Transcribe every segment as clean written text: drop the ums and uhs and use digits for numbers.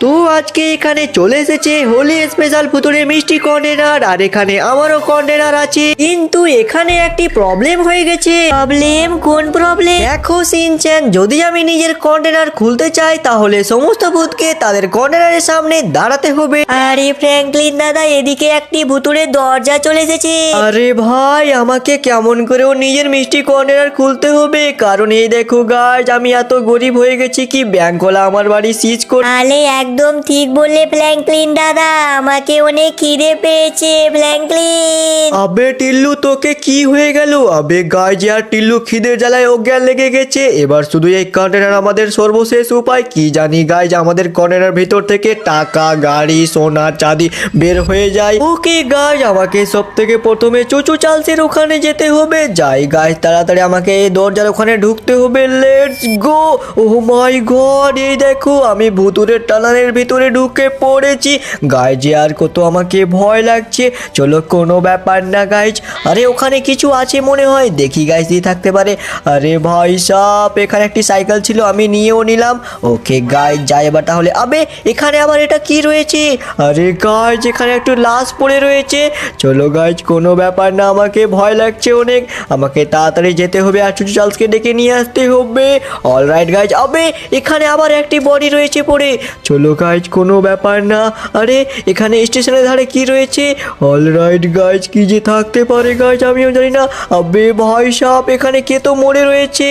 তো আজকে এখানে চলে এসেছে হোলি স্পেশাল ভুতুড়ে মিষ্টি কন্টেনার, আর এখানে আমারও কন্টেনার আছে। কিন্তু এখানে একটি প্রবলেম হয়ে গেছে। প্রবলেম? কোন প্রবলেম? দেখো সিনচ্যান, যদি আমি নিজের কন্টেনার খুলতে চাই তাহলে সমস্ত ভূতকে তাদের কন্টেনারের সামনে দাঁড়াতে হবে। আরে ফ্র্যাঙ্কলিন দাদা, এদিকে একটি ভুতুড়ে দরজা চলে এসেছে। আরে ভাই, আমাকে কেমন করেও নিজের মিষ্টি কন্টেনার খুলতে হবে, কারণ এই দেখো গাইজ, আমি এত গরিব হয়ে গেছি কি ব্যাংকওয়ালা আমার বাড়ি সিজ করে। আলে একদম ঠিক বললে ফ্র্যাঙ্কলিন দাদা, আমাকে অনেক খিদে পেয়েছে ফ্র্যাঙ্কলিন। আবে টিল্লু, তোকে কি হয়ে গেল? আবে গাইজ, আর টিল্লু খিদের জ্বালায় অজ্ঞান লেগে গেছে। এবার শুধু এই কন্টেনার আমাদের সর্বশেষ উপায়। কি জানি গাইজ, আমাদের কন্টেনার ভিতর থেকে টাকা, গাড়ি, সোনা, চাঁদি বের হয়ে যায়। ওকে গাইজ, আমাকে সব থেকে প্রথমে চুচু চালসের ওখানে যেতে হবে। যাই গাইজ, তাড়াতাড়ি আমাকে এই দরজার ওখানে ঢুকতে হবে। Let's go. Oh my god, এই দেখো আমি ভুতুরের টানানের ভিতরে ঢুকে পড়েছি। গাইজ, আর কত আমাকে ভয় লাগছে। চলো, কোনো ব্যাপার না গাইজ। আরে ওখানে কিছু আছে মনে হয়, দেখি গাইজ দিয়ে থাকতে পারে। আরে ভাই সাপ, এখানে একটি সাইকেল ছিল, আমি নিয়েও নিলাম। ওকে গাইজ, যাই এবার তাহলে। আবে এখানে আবার এটা কি রয়েছে? আরে গাইজ, এখানে একটু লাশ পড়ে রয়েছে। চলো গাইজ, কোনো ব্যাপার না, আমাকে ভয় লাগছে অনেক। আমাকে তাড়াতাড়ি যেতে হবে আর চুচু চার্লসকে ডেকে নিয়ে আসতে হবে। Alright guys. আবে এখানে আবার একটি বডি রয়েছে পড়ে। চলো গাইজ, কোনো ব্যাপার না। আরে এখানে স্টেশনের ধারে কি রয়েছে? অলরাইট গাইজ, কি যে থাকতে পারে গাইজ, আমিও জানি না। আবে ভাই সাপ, এখানে কে তো মরে রয়েছে।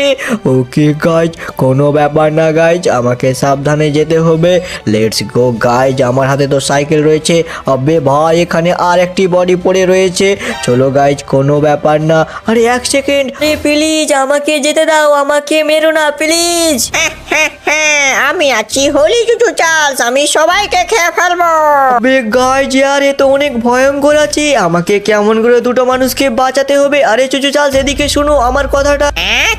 ওকে গাইজ, কোনো ব্যাপার না গাইজ, আমাকে সাবধানে যেতে হবে। লেটস গো গাইজ, আমার হাতে তো সাইকেল রয়েছে। আবে ভাই, এখানে আর একটি বডি পড়ে রয়েছে। চলো গাইজ, কোনো ব্যাপার না। আরে এক সেকেন্ড, আরে প্লিজ আমাকে যেতে দাও, আমাকে মেরো না প্লিজ। আমি আছি হোলি চুচু চার্লস, আমি সবাইকে খেয়ে ফেলবো। আবে গাইজ, আর এ তো অনেক ভয়ঙ্কর আছে। আমাকে কেমন করে দুটো মানুষকে বাঁচাতে হবে। আরে চুচু চার্লস, এদিকে শোনো আমার কথাটা।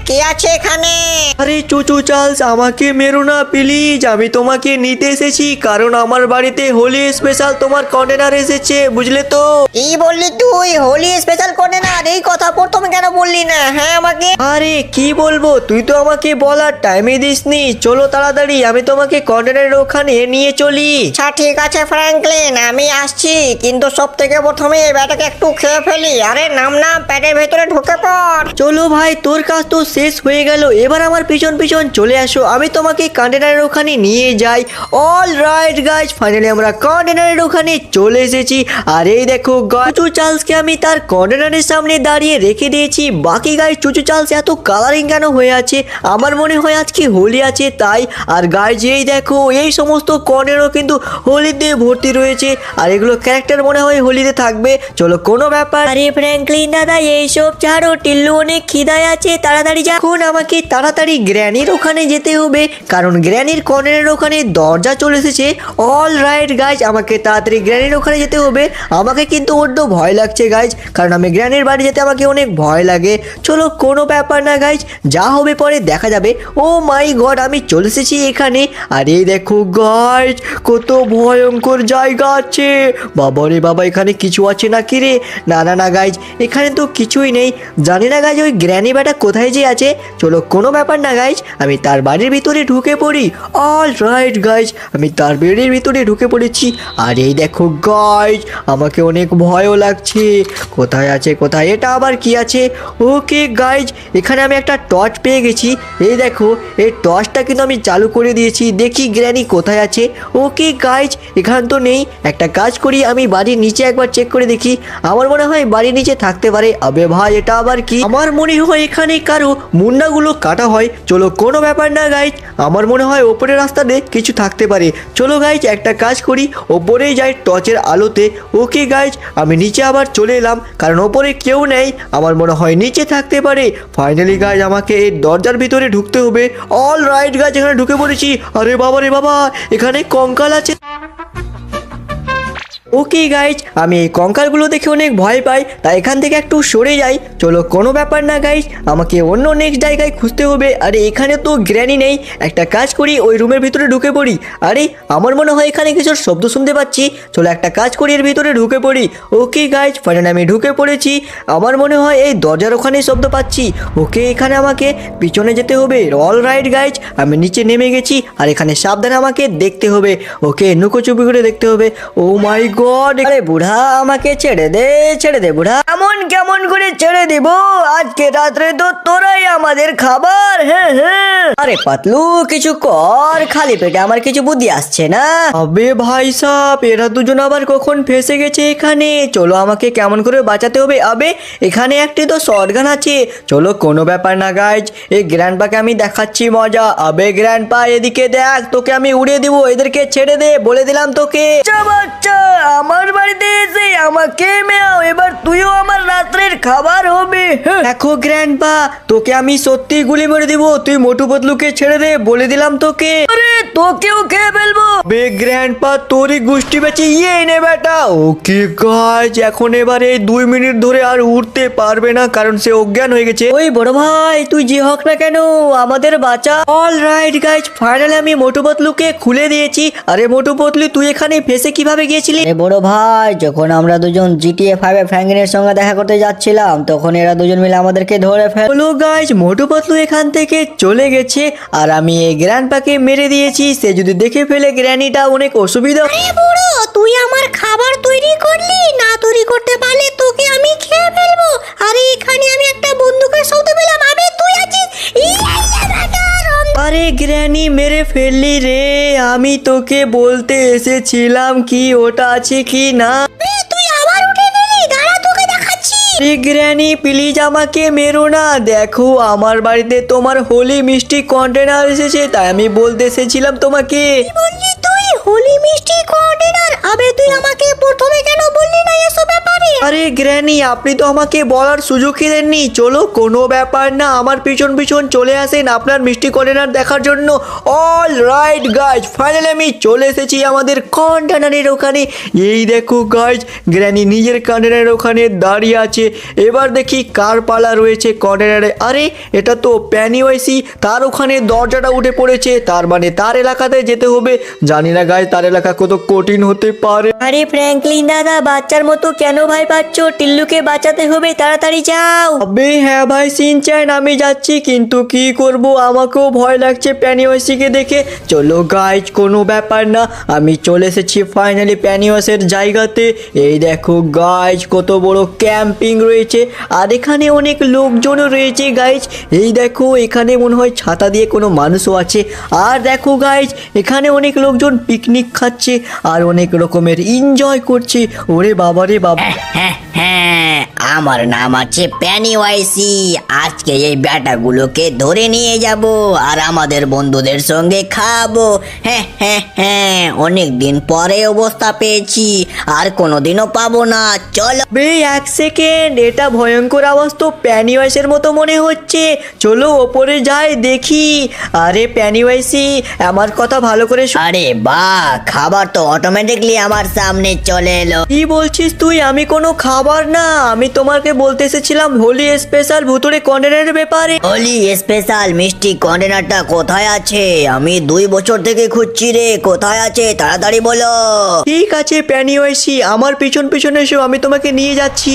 কে আছে এখানে? আরে চুচু চার্লস, আমাকে মেরো না প্লিজ। আমি তোমাকে নিতে এসেছি, কারণ আমার বাড়িতে হোলি স্পেশাল তোমার কন্টেনার এসেছে, বুঝলে তো? কি বললি তুই? Holi special container? এই কথা প্রথমে কেন বললি না? হ্যাঁ আমাকে। আরে কি বলবো, তুই তো আমাকে বলার টাইমই দিসনি। চলো তাড়াতাড়ি, আমি তোমাকে কন্টেনারের ওখানে নিয়ে চলি। আচ্ছা ঠিক আছে ফ্র্যাঙ্কলিন, আমি আসছি, কিন্তু সব থেকে প্রথমে এই ব্যাটাকে একটু খেয়ে ফেলি। আরে নাম না, পেটের ভেতরে ঢুকে পড়। চলো ভাই, তোর কাজ তো শেষ হয়ে গেল, এবার আমার পিছন পিছন চলে আসো, আমি তোমাকে কন্টেনারের ওখানে নিয়ে যাই। অল রাইট গাইজ, ফাইনালি আমরা কন্টেনারের ওখানে চলে এসেছি। আর এই দেখো চুচু চার্লসকে আমি তার কন্টেনারের সামনে দাঁড়িয়ে রেখে দিয়েছি। বাকি গাইজ, চুচু চার্লস এত কালারিং কেন হয়ে আছে? আমার মনে হয় আজকে হোলি আছে তাই। আর গাইজ এই দেখো, এই সমস্ত কন্টেনারও কিন্তু হোলিতে ভর্তি রয়েছে, আর এগুলো ক্যারেক্টার মনে হয় হোলিতে থাকবে। চলো, কোনো ব্যাপার। আরে ফ্র্যাঙ্কলিন দাদা, এইসব ছাড়ো, টিল্লু অনেক খিদায় আছে, তাড়াতাড়ি যা। এখন আমাকে তাড়াতাড়ি গ্র্যানির ওখানে যেতে হবে, কারণ গ্র্যানির কর্নারের ওখানে দরজা চলে এসেছে। অল রাইট গাইজ, আমাকে তাড়াতাড়ি গ্র্যানির ওখানে যেতে হবে। আমাকে কিন্তু বড্ড ভয় লাগছে গাইজ, কারণ আমি গ্র্যানির বাড়ি যেতে আমাকে অনেক ভয় লাগে। চলো, কোনো ব্যাপার না গাইজ, যা হবে পরে দেখা যাবে। ও মাই গড, আমি চলে এসেছি এখানে। আর এই দেখো গাইজ, কত ভয়ঙ্কর জায়গা আছে। বাবা রে বাবা, এখানে কিছু আছে নাকি রে? না না না গাইজ, এখানে তো কিছুই নেই। জানি না গাইজ, ওই গ্র্যানি বেটা কোথায় যে আছে। চলো, কোনো ব্যাপার না গাইজ, আমি তার বাড়ির ভিতরে ঢুকে পড়ি। অল রাইট গাইজ, আমি তার বাড়ির ভিতরে ঢুকে পড়েছি। আর এই দেখো গাইজ, আমাকে অনেক ভয়ও লাগছে। কোথায় আছে, কোথায়? এটা আবার কি আছে? ওকে গাইজ, এখানে আমি একটা টর্চ পেয়ে গেছি। এই দেখো, এই টর্চটা কিন্তু আমি চালু করে দিয়েছি। দেখি গ্র্যানি কোথায় আছে। ওকে গাইজ, এখানে তো নেই। একটা কাজ করি, আমি বাড়ির নিচে একবার চেক করে দেখি। আমার মনে হয় বাড়ির নিচে থাকতে পারে। আবে ভাই, এটা আবার কি? আমার মনে হয় এখানে কারো মুন্ডাগুলো কাটা হয়। চলো, কোনো ব্যাপার না গাইজ, আমার মনে হয় ওপরের রাস্তাতে কিছু থাকতে পারে। চলো গাইজ, একটা কাজ করি, ওপরেই যাই টর্চের আলোতে। ওকে গাইজ, আমি নিচে আবার চলে এলাম, কারণ ওপরে কেউ নেই, আমার মনে হয় নিচে থাকতে পারে। ফাইনালি গাইজ, আমাকে এই দরজার ভিতরে ঢুকতে হবে। অল রাইট গাইজ, এখানে ঢুকে পড়েছি। আরে বাবা রে বাবা, এখানে কঙ্কাল আছে। ও ওকে গাইজ, আমি এই কঙ্কালগুলো দেখে অনেক ভয় পাই, তাই এখান থেকে একটু সরে যাই। চলো কোনো ব্যাপার না গাইজ, আমাকে অন্য নেক্সট জায়গায় খুঁজতে হবে। আরে এখানে তো গ্র্যানি নেই, একটা কাজ করি ওই রুমের ভিতরে ঢুকে পড়ি। আরে আমার মনে হয় এখানে কিছু শব্দ শুনতে পাচ্ছি, চলো একটা কাজ করি এর ভিতরে ঢুকে পড়ি। ওকে গাইজ, ফাইনালি আমি ঢুকে পড়েছি। আমার মনে হয় এই দরজার ওখানেই শব্দ পাচ্ছি। ওকে এখানে আমাকে পিছনে যেতে হবে। অল রাইট গাইজ, আমি নিচে নেমে গেছি আর এখানে সাবধানে আমাকে দেখতে হবে। ওকে লুকোচুপি করে দেখতে হবে। ও মাই গড, আরে বুড়া আমাকে ছেড়ে দে বুড়া। কেমন করে ছেড়ে দিব? আজকে রাত্রে তো তোরাই আমাদের খাবার। হ্যাঁ হ্যাঁ, আরে পাতলু কিছু কর, খালি পেটে আমার কিছু বুদ্ধি আসছে না। আবে ভাই সাহেব, এরা দুজন আবার কখন ফেসে গেছে এখানে। চলো আমাকে কেমন করে বাঁচাতে হবে। আবে এখানে একটি তো শটগান আছে, চলো কোনো ব্যাপার না গাইজ, এই গ্র্যান্ডপাকে আমি দেখাচ্ছি মজা। আবে গ্র্যান্ডপা এদিকে দেখ, তোকে আমি উড়িয়ে দিব, এদেরকে ছেড়ে দে, বলে দিলাম তোকে। বাচ্চা আমার বাড়িতে এসে আমাকে মেয়াও, এবার তুইও আমার রাত্রের খাবার হবে। দেখো গ্র্যান্ডপা, তোকে আমি সত্যি গুলি মেরে দিব, তুই মোটু পতলুকে ছেড়ে দে, বলে দিলাম তোকে। আরে তোকেও খেয়ে ফেলবো। বে গ্র্যান্ডপা তোরই গুষ্টি বেঁচে ইয়ে নে বেটা। ওকে গাইজ, এখন এবার এই 2 মিনিট ধরে আর উঠতে পারবে না, কারণ সে অজ্ঞান হয়ে গেছে। ওই বড় ভাই তুই যে হোক না কেন আমাদের বাঁচা। অল রাইট গাইজ, ফাইনালি আমি মোটু পতলুকে খুলে দিয়েছি। আরে মোটু পতলু তুই এখানে ফেসে কিভাবে গিয়েছিলি? বড় ভাই, যখন আমরা দুজন GTA 5 ফ্র্যাঙ্কলিনের সঙ্গে দেখা করতে যাচ্ছিলাম, তখন এরা দুজন মিলে আমাদেরকে ধরে ফেল। হলো গাইজ, মোটু পতলু এখান থেকে চলে গেছে আর আমি এই গ্র্যান্ডপাকে মেরে দিয়েছি। সে যদি দেখে ফেলে গ্র্যানিটা অনেক অসুবিধা। বুড়ো, তুই আমার খাবার তৈরি করলি না, তৈরি করতে পারলে তোকে আমি খেয়ে ফেলবো। আরে এখানে আমি একটা বন্দুকের শব্দ পেলাম। আবে তুই আছিস? আরে গ্র্যানি মেরে ফেললি রে, আমি তোকে বলতে এসেছিলাম কি ওটা আছে কি না। তুই আবার উঠে গেলি, দাঁড়া তোকে দেখাচ্ছি। গ্র্যানি প্লিজ আমাকে মেরো না, দেখো আমার বাড়িতে তোমার হোলি মিষ্টি কন্টেনার এসেছে, তাই আমি বলতে এসেছিলাম তোমাকে। বললি তুই হোলি মিষ্টি কন্টেনার? আবে তুই আমাকে প্রথমে কেন বললি না এসব ব্যাপারে? আরে গ্র্যানি আপনি তো আমাকে বলার সুযোগই দেননি। চলো কোনো ব্যাপার না, আমার পিছন পিছন চলে আসেন আপনার মিষ্টি কন্টেনার দেখার জন্য। অল রাইট গাইজ, ফাইনালি আমি চলে এসেছি আমাদের কন্টেনারের ওখানে। এই দেখো গাইজ, গ্র্যানি নিজের কন্টেনারের ওখানে দাঁড়িয়ে আছে। এবার দেখি কার পালা রয়েছে কন্টেনারে। আরে এটা তো প্যানিওয়াইসি, তার ওখানে দরজাটা উঠে পড়েছে, তার মানে তার এলাকাতে যেতে হবে। জানি না গাইজ তার এলাকা কত কঠিন হতে পারে। আরে ফ্র্যাঙ্কলিন দাদা, বাচ্চার মতো কেন ভয় পাচ্ছ? টিল্লুকে বাঁচাতে হবে, তাড়াতাড়ি যাও। আবে হ্যাঁ ভাই সিনচ্যান, আমি যাচ্ছি, কিন্তু কি করব, আমাকেও ভয় লাগছে প্যানিওয়াইসিকে দেখে। চলো গাইজ কোনো ব্যাপার না, আমি চলে এসেছি ফাইনালি প্যানিওয়াসের জায়গাতে। এই দেখো গাইজ কত বড় ক্যাম্পিং রয়েছে, আর এখানে অনেক লোকজনও রয়েছে গাইজ। এই দেখো এখানে মনে হয় ছাতা দিয়ে কোনো মানুষও আছে। আর দেখো গাইজ এখানে অনেক লোকজন পিকনিক খাচ্ছে আর অনেক রকমের এনজয় করছে। ওরে বাবা রে বাবা। হ্যাঁ, আমার নাম আছে প্যানিওয়াইসি। আজকে এই ব্যাটাগুলোকে ধরে নিয়ে যাব আর আমাদের বন্ধুদের সঙ্গে খাবো। হ্যাঁ, অনেক দিন পরে অবস্থা পেয়েছি, আর কোনোদিনও পাবো না। চলো। বে এক সেকেন্ড, এটা ভয়ঙ্কর আওয়াজ তো প্যানিওয়াইসের মতো মনে হচ্ছে। চলো ওপরে যাই দেখি। আরে প্যানিওয়াইসি আমার কথা ভালো করে আরে বাহ, খাবার তো অটোমেটিকলি আমার সামনে চলে এলো। কি বলছিস তুই? আমি কোনো খাবার না, আমি তোমাকে বলতে এসেছিলাম হোলি স্পেশাল ভুতুড়ে কন্টেনারের ব্যাপারে। হোলি স্পেশাল মিষ্টি কন্টেনারটা কোথায় আছে? আমি 2 বছর থেকে খুঁজছি রে, কোথায় আছে তাড়াতাড়ি বলো। ঠিক আছে প্যানিওয়াইসি, আমার পিছন পিছন এসো, আমি তোমাকে নিয়ে যাচ্ছি।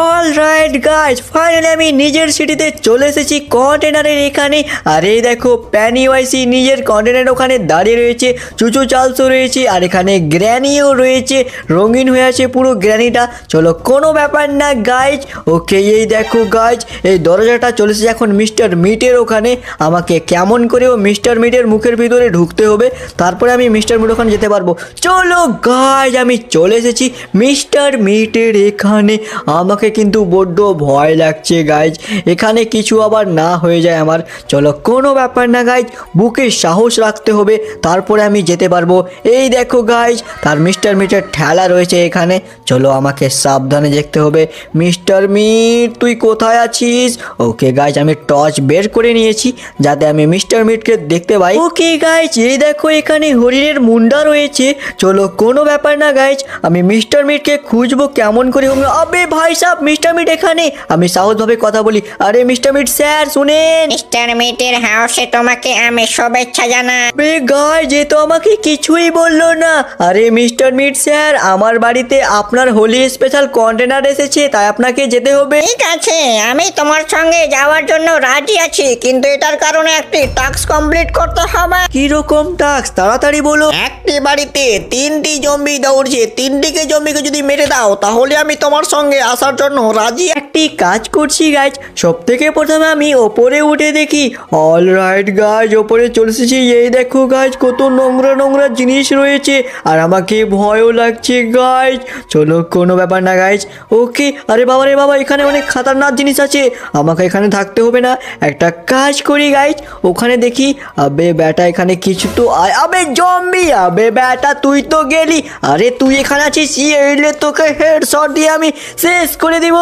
অল রাইট গাইজ, ফাইনালি আমি নিজের সিটিতে চলে এসেছি কন্টেনারের এখানে। আর এই দেখো প্যানিওয়াইসি নিজের কন্টেনারের ওখানে দাঁড়িয়ে রয়েছে, চুচু চালসও রয়েছে, আর এখানে গ্র্যানিও রয়েছে, রঙিন হয়ে আছে পুরো গ্র্যানিটা। চলো কোনো ব্যাপার না গাইজ। ওকে এই দেখো গাইজ, এই দরজাটা চলে এসেছে এখন মিস্টার মিটের ওখানে। আমাকে কেমন করেও মিস্টার মিটের মুখের ভিতরে ঢুকতে হবে, তারপরে আমি মিস্টার মিট ওখানে যেতে পারবো। চলো গাইজ, আমি চলে এসেছি মিস্টার মিটের এখানে। আমাকে আমাকে কিন্তু বড্ড ভয় লাগছে গাইজ, এখানে কিছু আবার না হয়ে যায় আমার। চলো কোনো ব্যাপার না গাইজ, বুকে সাহস রাখতে হবে, তারপরে আমি যেতে পারবো। এই দেখো গাইজ, তার মিস্টার মিটের ঠেলা রয়েছে এখানে। চলো আমাকে সাবধানে দেখতে হবে। মিস্টার মিট তুই কোথায় আছিস? ওকে গাইজ, আমি টর্চ বের করে নিয়েছি যাতে আমি মিস্টার মিটকে দেখতে পাই। ওকে গাইজ, এই দেখো এখানে হরিণের মুন্ডা রয়েছে। চলো কোনো ব্যাপার না গাইজ, আমি মিস্টার মিটকে খুঁজবো কেমন করে। আবে ভাই সাহেব, মিস্টার মিট এখানে। আমি সাহসভাবে কথা বলি, আরে মিস্টার মিট স্যার শুনেন। মিস্টার মিটের হাউসে তোমাকে আমি শুভেচ্ছা জানাই। আরে গাইজ, এ তো আমাকে কিছুই বললো না। আরে মিস্টার মিট স্যার, আমার বাড়িতে আপনার হোলি স্পেশাল কন্টেনার এসেছে, তাই আপনাকে যেতে হবে। ঠিক আছে, আমি তোমার সঙ্গে যাওয়ার জন্য রাজি আছি, কিন্তু এটার কারণে একটি টাস্ক কমপ্লিট করতে হবে। কি রকম টাস্ক, তাড়াতাড়ি বলো। একটি বাড়িতে 3টি জম্বি দৌড়ছে, 3টিকে জম্বিকে যদি মেরে দাও তাহলে আমি তোমার সঙ্গে আসার জন্য রাজি। একটি কাজ করছি গাইজ, সব থেকে প্রথমে আমি ওপরে উঠে দেখি। অল রাইট গাইজ, ওপরে চলে এসেছি। এই দেখো গাইজ, কত নোংরা নোংরা জিনিস রয়েছে, আর আমাকে ভয়ও লাগছে গাইজ। চলো কোনো ব্যাপার না গাইজ। ওকে, আরে বাবা রে বাবা, এখানে অনেক খাতারনাক জিনিস আছে, আমাকে এখানে থাকতে হবে না। একটা কাজ করি গাইজ, ওখানে দেখি। আবে বেটা, এখানে কিছু তো আবে জম্বি। আবে বেটা, তুই তো গেলি। আরে তুই এখানে আছিস, এলে তোকে হেডশট দিয়ে আমি শেষ করে দিব।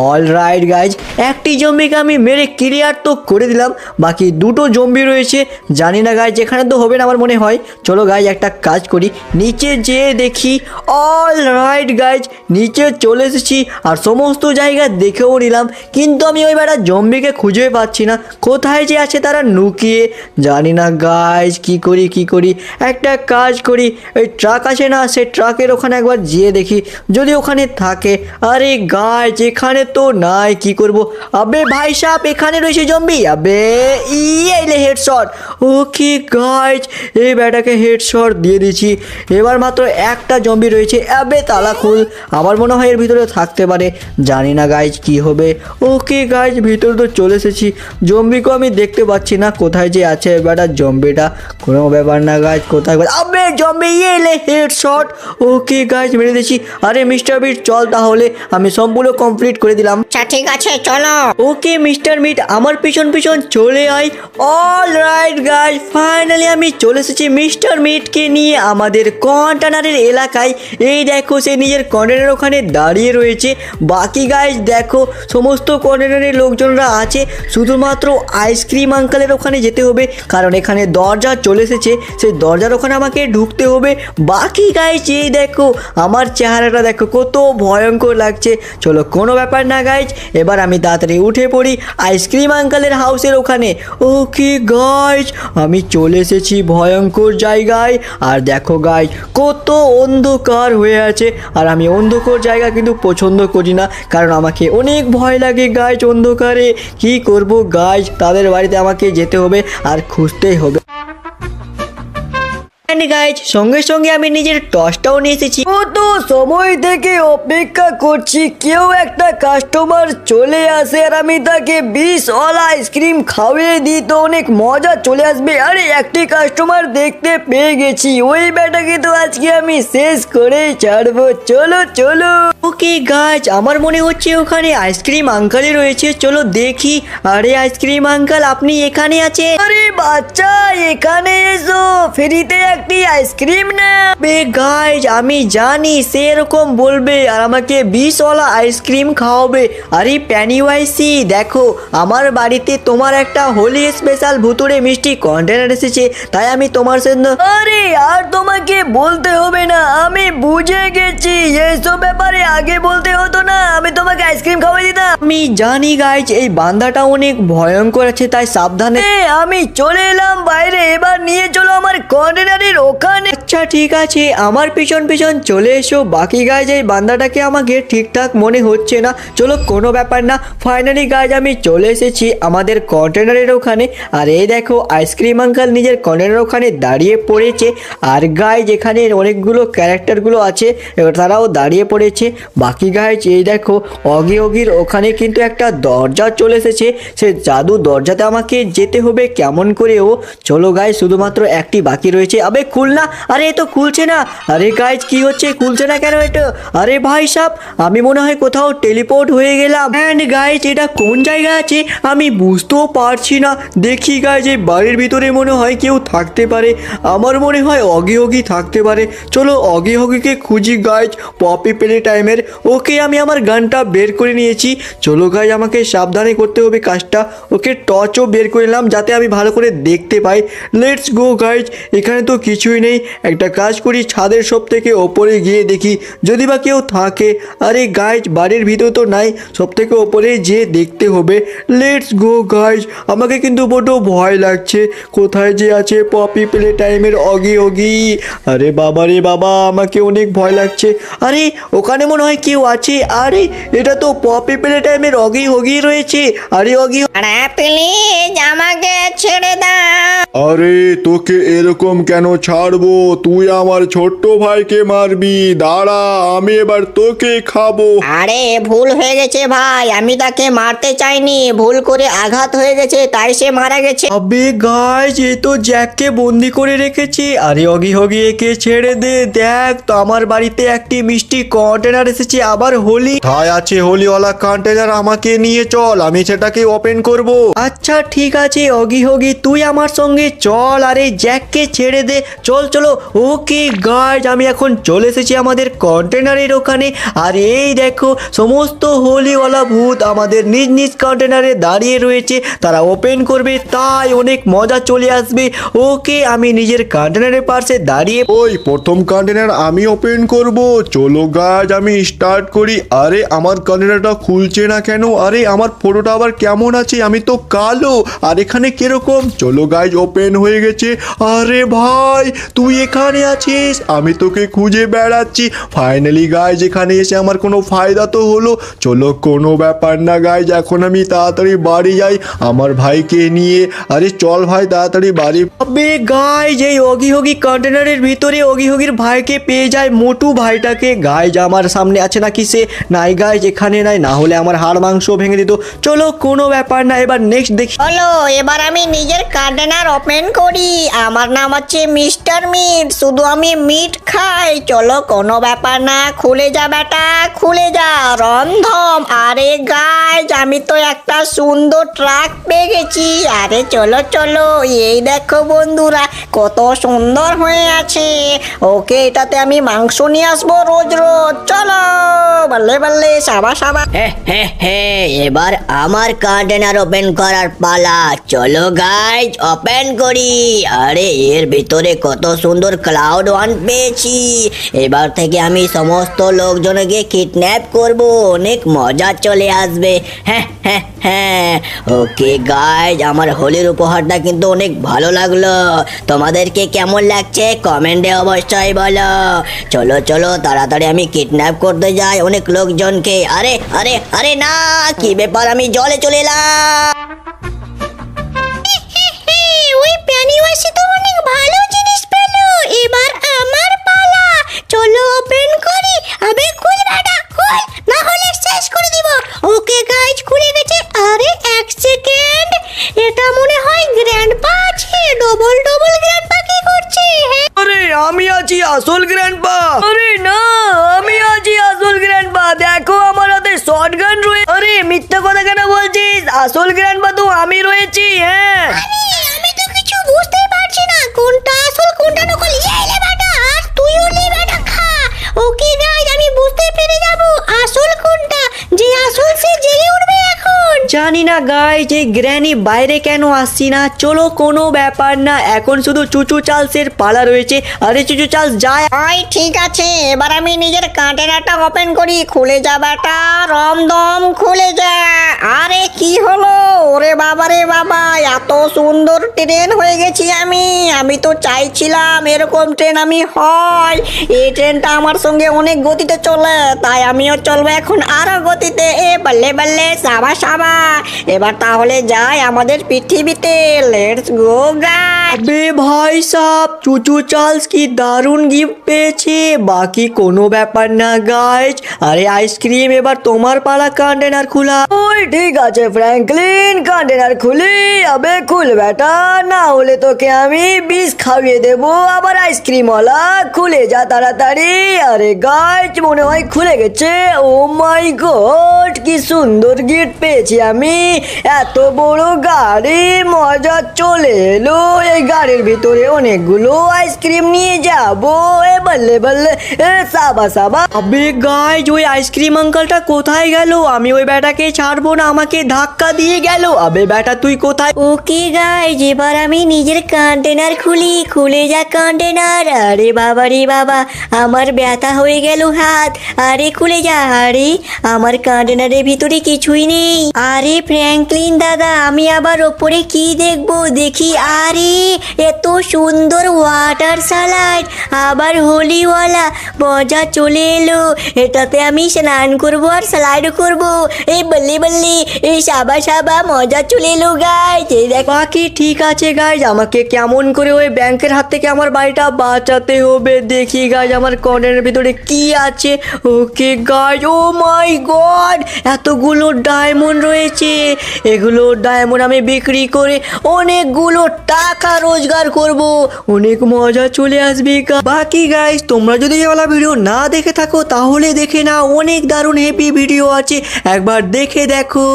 অল রাইট গাইজ, একটি জম্বিকে আমি মেরে ক্লিয়ার তো করে দিলাম, বাকি দুটো জম্বি রয়েছে। জানি না গাইজ, এখানে তো হবে না আমার মনে হয়। চলো গাইজ, একটা কাজ করি, নিচে যেয়ে দেখি। অল রাইট গাইজ, নিচে চলে এসেছি আর সমস্ত জায়গা দেখেও নিলাম, কিন্তু আমি ওই বেটা জম্বিকে খুঁজে পাচ্ছি না। কোথায় যে আছে তারা লুকিয়ে, জানি না গাইজ। কি করি কি করি, একটা কাজ করি, ওই ট্রাক আছে না, সেই ট্রাকের ওখানে একবার যেয়ে দেখি যদি ওখানে থাকে। আরে গাইজ, এখানে তো নাই, কি করব। আবে ভাই সাহেব, এখানে রয়েছে জম্বি। আবে এলে হেডশট। ওকে গাইজ, এই ব্যাটাকে হেডশট দিয়ে দিচ্ছি। এবার মাত্র একটা জম্বি রয়েছে। আবে তালা খুল, আমার মনে হয় এর ভিতরে থাকতে পারে, জানি না গাইজ কি হবে। ওকে গাইজ, ভিতরে তো চলে এসেছি, জম্বিকে আমি দেখতে পাচ্ছি না, কোথায় যে আছে ব্যাটা জম্বিটা। কোনো ব্যাপার না গাইজ, কোথায় আবে জম্বি এলে হেডশট। ওকে গাইজ, মেরে দিয়েছি। আরে মিস্টার বিট চল তাহলে, আমি সম্পূর্ণ কমপ্লিট করে দিলাম। আচ্ছা ঠিক আছে, চলো। ওকে মিস্টার মিট, আমার পিছন পিছন চলে আয়। অল রাইট গাইজ, ফাইনালি আমি চলে এসেছি মিস্টার মিটকে নিয়ে আমাদের কন্টেনারের এলাকায়। এই দেখো, সে নিজের কন্টেনার ওখানে দাঁড়িয়ে রয়েছে। বাকি গাইজ দেখো, সমস্ত কন্টেনারের লোকজনরা আছে, শুধুমাত্র আইসক্রিম আঙ্কেলের ওখানে যেতে হবে, কারণ এখানে দরজা চলে এসেছে, সেই দরজার ওখানে আমাকে ঢুকতে হবে। বাকি গাইজ এই দেখো, আমার চেহারাটা দেখো কত ভয়ঙ্কর লাগছে। চলো কোনো ব্যাপার না গাইজ, এবার আমি তাড়াতাড়ি উঠে পড়ি আইসক্রিম আঙ্কেলের হাউসের ওখানে। ওকে গাইজ, আমি চলে এসেছি ভয়ঙ্কর জায়গায়। আর দেখো গাইজ, কত অন্ধকার হয়ে আছে, আর আমি অন্ধকার জায়গা কিন্তু পছন্দ করি না, কারণ আমাকে অনেক ভয় লাগে গাইজ অন্ধকারে। কি করব গাইজ, তাদের বাড়িতে আমাকে যেতে হবে আর খুঁজতেই হবে। গাইজ, সঙ্গে সঙ্গে আমি নিজের টসটাও নিয়ে এসেছি। কত সময় থেকে অপেক্ষা করছি, কেউ একটা কাস্টমার চলে আসে আর আমি তাকে 20ওয়ালা আইসক্রিম খাওয়িয়ে দিই তো অনেক মজা চলে আসবে। আরে একটি কাস্টমার দেখতে পেয়ে গেছি, ওই ব্যাটাকে তো আজকে আমি শেষ করেই ছাড়বো। চলো চলো। ওকে গাইজ, আমার মনে হচ্ছে ওখানে আইসক্রিম আঙ্কেলই রয়েছে, চলো দেখি। আরে আইসক্রিম আঙ্কেল, আপনি এখানে আছেন? আরে বাচ্চা, এখানে এসো, ফ্রিতে একটি আইসক্রিম না। বে গাইজ, আমি জানি সে এরকম বলবে আর আমাকে 20ওয়ালা আইসক্রিম খাওয়াবে। আরে প্যানিওয়াইসি, দেখো আমার বাড়িতে তোমার একটা হোলি স্পেশাল ভুতুড়ে মিষ্টি কন্টেনার এসেছে, তাই আমি তোমার জন্য। আরে আর তোমাকে বলতে হবে না, আমি বুঝে গেছি, এইসব ব্যাপারে আগে বলতে হতো না, আমি তোমাকে আইসক্রিম খাওয়াই দিতাম। আমি জানি গাইজ, এই বান্দাটা অনেক ভয়ঙ্কর আছে, তাই সাবধানে। আমি চলে এলাম বাইরে, এবার নিয়ে চলো আমার কন্টেনারের ওখানে। আচ্ছা ঠিক আছে, আমার পিছন পিছন চলে এসো। বাকি গাইজ, এই বান্দাটাকে আমাকে ঠিকঠাক মনে হচ্ছে না, চলো কোনো ব্যাপার না। ফাইনালি গাইজ, আমি চলে এসেছি আমাদের কন্টেনারের ওখানে। আর এই দেখো, আইসক্রিম আঙ্কেল নিজের কন্টেনারের ওখানে দাঁড়িয়ে পড়েছে। আর গাইজ, এখানে অনেকগুলো ক্যারেক্টারগুলো আছে, এবার তারাও দাঁড়িয়ে পড়েছে। বাকি গাইজ এই দেখো অগি অগির ওখানে কিন্তু একটা দরজা চলে এসেছে, সে জাদু দরজাতে আমাকে যেতে হবে কেমন করে। ও চলো গাইজ, শুধুমাত্র একটি বাকি রয়েছে। আবে খুল না, আরে এ তো খুলছে না। আরে গাইজ কি হচ্ছে, খুলছে না কেন এটা? আরে ভাই সাব, আমি মনে হয় কোথাও টেলিপোর্ট হয়ে গেলাম। অ্যান্ড গাইজ এটা কোন জায়গা আছে আমি বুঝতেও পারছি না। দেখি গাইজ এই বাড়ির ভিতরে মনে হয় কেউ থাকতে পারে, আমার মনে হয় অগি অগি থাকতে পারে। চলো অগি অগিকে খুঁজি গাইজ পপি প্লে টাইমের। ওকে আমি আমার গানটা বের করে নিয়েছি। চলো গাইজ আমাকে সাবধানে করতে হবে কাজটা। ওকে টর্চও বের করে নিলাম যাতে আমি ভালো করে দেখতে পাই। লেটস গো গাইজ, এখানে তো কিছুই নেই। একটা কাজ করি, ছাদের সব থেকে ওপরে গিয়ে দেখি যদি বা কেউ থাকে। আরে গাইজ বাড়ির ভিতর তো নাই, সব থেকে ওপরে যেয়ে দেখতে হবে। লেটস গো গাইজ, আমাকে কিন্তু বড্ড ভয় লাগছে। কোথায় যে আছে পপি প্লে টাইমের অগি অগি? আরে বাবা রে বাবা, আমাকে অনেক ভয় লাগছে। আরে ওখানে মনে হয় কেউ আছে। আরে এটা তো পপি প্লে টাইমের অগি অগি রয়েছে। আরে অগি, আরে প্লিজ আমাকে ছেড়ে দাও। আরে তোকে এরকম কেন ছাড়বো? তুই আমার ছোট্ট ভাইকে মারবি, দাঁড়া আমি এবার তোকে খাবো। আরে ভুল হয়ে গেছে ভাই, আমি তাকে মারতে চাইনি, ভুল করে আঘাত হয়ে গেছে তাই সে মারা গেছে। আবে গাইজ এ তো জ্যাককে বন্দি করে রেখেছে। আরে অগি অগি একে ছেড়ে দে। দেখ তো আমার বাড়িতে একটি মিষ্টি কন্টেনার এসেছে, আবার হোলি। কোথায় আছে হোলিওয়ালা কন্টেনার? আমাকে নিয়ে চল, আমি সেটাকে ওপেন করব। আচ্ছা ঠিক আছে অগি অগি, তুই আমার সঙ্গে চল। আরে জ্যাককে ছেড়ে দে, চল চলো। ওকে গাইজ আমি এখন চলে এসেছি আমাদের কন্টেনারের ওখানে। আর এই দেখো সমস্ত হোলিওয়ালা ভূত আমাদের নিজ নিজ কন্টেনারে দাঁড়িয়ে রয়েছে, তারা ওপেন করবে, তাই অনেক মজা চলে আসবে। ওকে আমি নিজের কন্টেনারের পাশে দাঁড়িয়ে। ওই প্রথম কন্টেনার আমি ওপেন করব। চলো গাইজ আমি স্টার্ট করি। আরে আমার কন্টেনারটা খুলছে না কেন? আরে আমার ফটোটা আবার কেমন আছে? আমি তো কালো, আর এখানে কিরকম? চলো গাইজ ওপেন হয়ে গেছে। আরে ভাই তুই এখানে আছিস, আমি তোকে খুঁজে বেড়াচ্ছি। ফাইনালি গাইজ এখানে এসে আমার কোনো ফায়দা তো হলো। চলো কোনো ব্যাপার না গাইজ, এখন আমি তাড়াতাড়ি বাড়ি যাই আমার ভাইকে নিয়ে। আরে চল ভাই তাড়াতাড়ি বাড়ি। আবে গাইজ এই অগি অগি কন্টেনারের ভিতরে অগি অগির ভাইকে পেয়ে যায়, মোটু ভাইটাকে। গাইজ আমার সামনে আছে নাকি সে? নাই গাইজ এখানে নাই, না হলে আমার হাড় মাংস ভেঙে দিত। চলো কোনো ব্যাপার না, এবার নেক্সট দেখি। হলো এবার আমি নিজের কন্টেনার ওপেন করি। আমার নাম হচ্ছে মিস্টার মিট, শুধু আমি মিট খাই। চলো কোনো ব্যাপার না, খুলে যা বেটা, খুলে যা রন্ধম। আরে গাইজ আমি তো একটা সুন্দর ট্রাক পেয়ে গেছি। আরে চলো চলো, এই দেখো বন্ধুরা কত সুন্দর হয়ে আছে। ওকে এটাতে আমি মাংস নিয়ে আসবো রোজ রোজ। চলো বললে বললে সাবা সাবা। এবার আমার কন্টেনার ওপেন করার পালা। চলো গাইজ ওপেন করি। আরে এর ভিতরে কত সুন্দর ক্লাউড ওয়ান পেয়েছি। এবার থেকে আমি সমস্ত লোকজনকে কিডন্যাপ করব, অনেক মজা চলে আসবে। হ্যাঁ ওকে গাইজ আমার হোলির উপহারটা কিন্তু অনেক ভালো লাগলো। তোমাদেরকে কেমন লাগছে কমেন্টে অবশ্যই বলো। চলো চলো তাড়াতাড়ি আমি কিডন্যাপ করতে যাই অনেক লোকজনকে। আরে আরে আরে না, কি ব্যাপার, আমি জলে চলে এলাম। ওই প্যানিওয়াসি তো অনেক ভালো জিনিস পেলো, এবার আমার পালা। চলো ওপেন করি। আবে খুল বেটা খুল, না হলে শেষ করে দিব। ওকে গাইজ খুলে গেছে। আরে এক সেকেন্ড, এটা মনে হয় গ্র্যান্ডপা আছে। ডবল ডবল গ্র্যান্ডপা কি করছে? হ্যাঁ আরে আমি আছি আসল গ্র্যান্ডপা। আরে না, আমি আছি আসল গ্র্যান্ডপা। দেখো আমার হাতে শটগান রয়েছে। আরে মিথ্যা কথা কেন বলছিস? আসল গ্র্যান্ডপা তো আমি রয়েছি। হ্যাঁ আমি তো কিছু বুঝতেই পারছি না কোনটা আসল কোনটা নকল। এলে বেটা, আর তুইও নে বেটা খা। ওকে গাইজ আমি বুঝতে পেরে যাব আসল কোনটা। যে আসল সে জেগে উঠবে এখন। জানি না গাইজ এই গ্র্যানি বাইরে কেন আসছি না। চলো কোনো ব্যাপার না, এখন শুধু চুচু চার্লসের পালা রয়েছে। আরে চুচু চার্লস যায়। ওই ঠিক আছে, এবার আমি নিজের কন্টেনারটা ওপেন করি। খুলে যা বেটা রমদম, খুলে যা। আরে কি হলো? ওরে বাবা রে বাবা, এত সুন্দর ট্রেন হয়ে গেছি আমি তো চাইছিলাম এরকম ট্রেন আমি হয়। এই ট্রেনটা আমার সঙ্গে অনেক গতিতে চলে, তাই আমিও চলবো এখন আরো গতিতে। এ বললে বললে সাবা সাবা। এবার তাহলে যাই আমাদের পৃথিবীতে। Let's go guys. আবে ভাই সাব, চুচু চার্লস কি দারুণ গিফট পেয়েছে। বাকি কোনো ব্যাপার না গাইজ। আরে আইসক্রিম, এবার তোমার পালা কন্টেনার খোলা। ওই ঠিক আছে ফ্র্যাঙ্কলিন, কন্টেনার খুলি। আবে খুল বেটা, না হলে তোকে আমি বিষ খাইয়ে দেবো। আবার আইসক্রিম ওয়ালা, খুলে যা তাড়াতাড়ি। আরে গাইজ, মনে হয় খুলে গেছে। ও মাই গড, কি সুন্দর গিফট পেয়েছি আমি। এত বড় গাড়ি, মজা চলে এলো। এই গাড়ির ভিতরে অনেকগুলো আইসক্রিম নিয়ে যাবো। এ বললে বললে, এ সাবা সাবা। আবে গাইজ, ওই আইসক্রিম আঙ্কেলটা কোথায় গেল? আমি ওই বেটাকে ছাড়বো না, আমাকে ধাক্কা দিয়ে গেল। আবে বেটা তুই কোথায়? ওকে গাইস, এবার আমি নিজের কন্টেনার খুলি। খুলে যা কন্টেনার। আরে বাবা রে বাবা, আমার ব্যথা হয়ে গেল হাত। আরে খুলে যা। আরে আমার কন্টেনারের ভিতরে কিছুই নেই। আরে ফ্র্যাঙ্কলিন দাদা, আমি আবার ওপরে কি দেখবো? দেখি, আরে এত সুন্দর ওয়াটার স্লাইড, আবার হোলিওয়ালা। মজা চলে এলো। এটাতে আমি স্নান করবো আর স্লাইড করবো। এই বল্লি বল্লি, এই সাবা সাবা, মজা চলে এলো গাইস। এই দেখ। বাকি ঠিক আছে গাইজ, আমাকে কেমন করে ওই ব্যাংকের হাত থেকে আমার বাড়িটা বাঁচাতে হবে। দেখি গাইজ, আমার কর্নারের ভিতরে কি আছে। ওকে গাইজ, ও মাই গড, এতগুলো ডায়মন্ড রয়েছে। এগুলো ডায়মন্ড আমি বিক্রি করে অনেকগুলো টাকা রোজগার করব। অনেক মজা চলে আসবে। বাকি গাইজ, তোমরা যদি এওয়ালা ভিডিও না দেখে থাকো তাহলে দেখে না, অনেক দারুণ হেভি ভিডিও আছে, একবার দেখে দেখো।